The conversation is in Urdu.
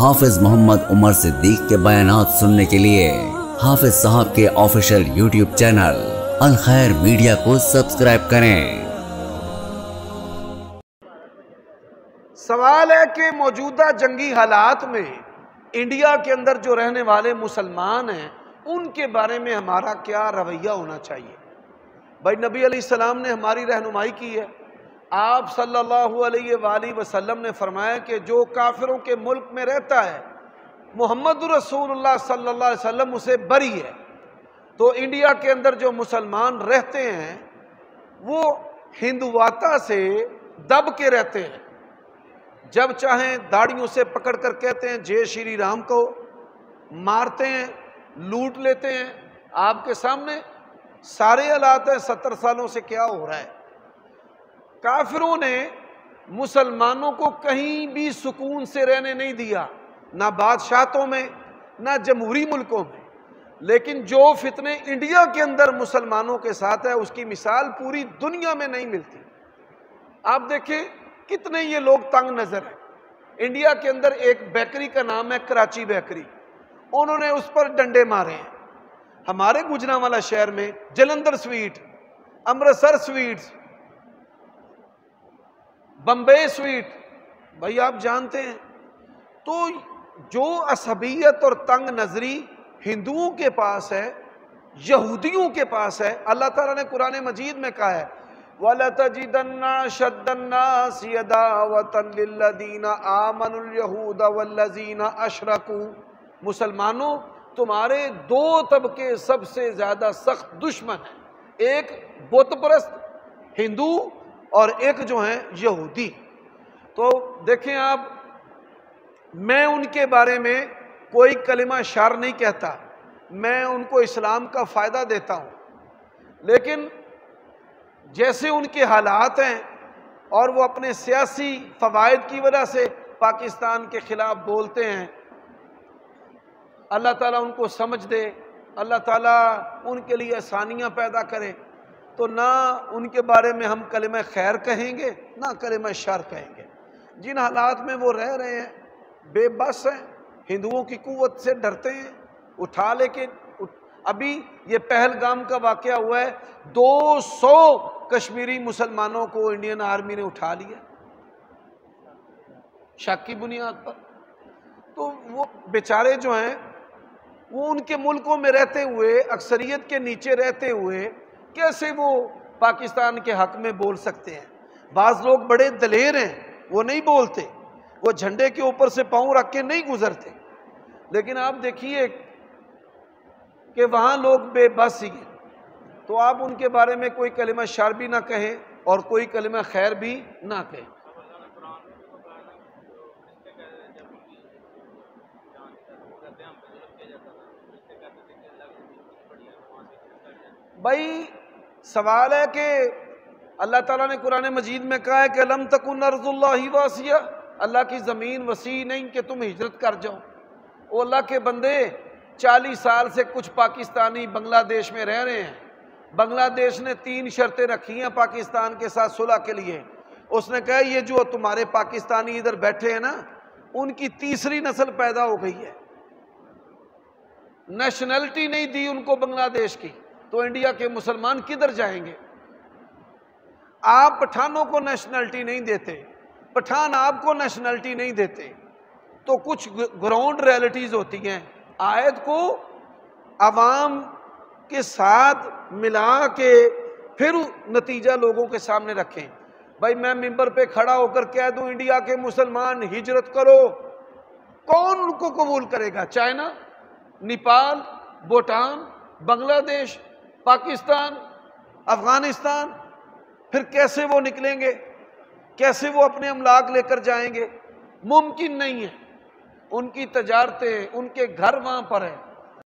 حافظ محمد عمر صدیق کے بیانات سننے کے لیے حافظ صاحب کے آفیشیل یوٹیوب چینل الخیر میڈیا کو سبسکرائب کریں۔ سوال ہے کہ موجودہ جنگی حالات میں انڈیا کے اندر جو رہنے والے مسلمان ہیں ان کے بارے میں ہمارا کیا رویہ ہونا چاہیے۔ بھائی نبی علیہ السلام نے ہماری رہنمائی کی ہے۔ آپ صلی اللہ علیہ وآلہ وسلم نے فرمایا کہ جو کافروں کے ملک میں رہتا ہے محمد رسول اللہ صلی اللہ علیہ وسلم اسے بری ہے۔ تو انڈیا کے اندر جو مسلمان رہتے ہیں وہ ہندواتا سے دب کے رہتے ہیں، جب چاہیں داڑیوں سے پکڑ کر کہتے ہیں جے شری رام کو، مارتے ہیں، لوٹ لیتے ہیں۔ آپ کے سامنے سارے حالات ہیں، 70 سالوں سے کیا ہو رہا ہے۔ کافروں نے مسلمانوں کو کہیں بھی سکون سے رہنے نہیں دیا، نہ بادشاہتوں میں نہ جمہوری ملکوں میں، لیکن جو فتنے انڈیا کے اندر مسلمانوں کے ساتھ ہے اس کی مثال پوری دنیا میں نہیں ملتی۔ آپ دیکھیں کتنے یہ لوگ تنگ نظر ہیں۔ انڈیا کے اندر ایک بیکری کا نام ہے کراچی بیکری، انہوں نے اس پر ڈنڈے مارے ہیں۔ ہمارے گوجرانوالہ شہر میں Jalandhar sweet, Amritsar sweets, Bombay sweet, بھائی آپ جانتے ہیں۔ تو جو عصبیت اور تنگ نظری ہندوؤں کے پاس ہے، یہودیوں کے پاس ہے، اللہ تعالیٰ نے قرآن مجید میں کہا ہے وَلَتَجِدَنَّ أَشَدَّ النَّاسِ عَدَاوَةً لِلَّذِينَ آمَنُوا الْيَهُودَ وَالَّذِينَ أَشْرَكُوا۔ مسلمانوں تمہارے دو طبقے سب سے زیادہ سخت دشمن ہیں، ایک بت پرست ہندو اور ایک جو ہیں یہودی۔ تو دیکھیں آپ، میں ان کے بارے میں کوئی کلمہ شر نہیں کہتا، میں ان کو اسلام کا فائدہ دیتا ہوں، لیکن جیسے ان کے حالات ہیں اور وہ اپنے سیاسی فوائد کی وجہ سے پاکستان کے خلاف بولتے ہیں، اللہ تعالیٰ ان کو سمجھ دے، اللہ تعالیٰ ان کے لیے آسانیاں پیدا کرے، تو نہ ان کے بارے میں ہم کلمہ خیر کہیں گے نہ کلمہ شر کہیں گے۔ جن حالات میں وہ رہ رہے ہیں بے بس ہیں، ہندوؤں کی قوت سے ڈرتے ہیں، اٹھا لے کے ابھی یہ پہلگام کا واقعہ ہوا ہے، 200 کشمیری مسلمانوں کو انڈین آرمی نے اٹھا لیا شک کی بنیاد پر۔ تو وہ بیچارے جو ہیں وہ ان کے ملکوں میں رہتے ہوئے، اکثریت کے نیچے رہتے ہوئے کیسے وہ پاکستان کے حق میں بول سکتے ہیں۔ بعض لوگ بڑے دلیر ہیں، وہ نہیں بولتے، وہ جھنڈے کے اوپر سے پاؤں رکھ کے نہیں گزرتے، لیکن آپ دیکھیے کہ وہاں لوگ بے بس ہی ہیں۔ تو آپ ان کے بارے میں کوئی کلمہ شر بھی نہ کہیں اور کوئی کلمہ خیر بھی نہ کہیں۔ بھائی سوال ہے کہ اللہ تعالیٰ نے قرآن مجید میں کہا ہے کہ لم تکن ارض اللہ واسعہ، اللہ کی زمین وسیع نہیں کہ تم ہجرت کر جاؤ۔ او اللہ کے بندے، 40 سال سے کچھ پاکستانی بنگلہ دیش میں رہ رہے ہیں۔ بنگلہ دیش نے 3 شرطیں رکھی ہیں پاکستان کے ساتھ صلح کے لیے۔ اس نے کہا یہ جو تمہارے پاکستانی ادھر بیٹھے ہیں نا، ان کی تیسری نسل پیدا ہو گئی ہے، نیشنلٹی نہیں دی ان کو بنگلہ دیش کی، تو انڈیا کے مسلمان کدھر جائیں گے؟ آپ پٹھانوں کو نیشنلٹی نہیں دیتے، پٹھان آپ کو نیشنلٹی نہیں دیتے، تو کچھ گراؤنڈ ریئلٹیز ہوتی ہیں، آیت کو عوام کے ساتھ ملا کے پھر نتیجہ لوگوں کے سامنے رکھیں۔ بھائی میں ممبر پہ کھڑا ہو کر کہہ دوں انڈیا کے مسلمان ہجرت کرو، کون ان کو قبول کرے گا؟ چائنا، نیپال، بھوٹان، بنگلہ دیش، پاکستان، افغانستان، پھر کیسے وہ نکلیں گے؟ کیسے وہ اپنے املاک لے کر جائیں گے؟ ممکن نہیں ہے۔ ان کی تجارتیں، ان کے گھر وہاں پر ہیں،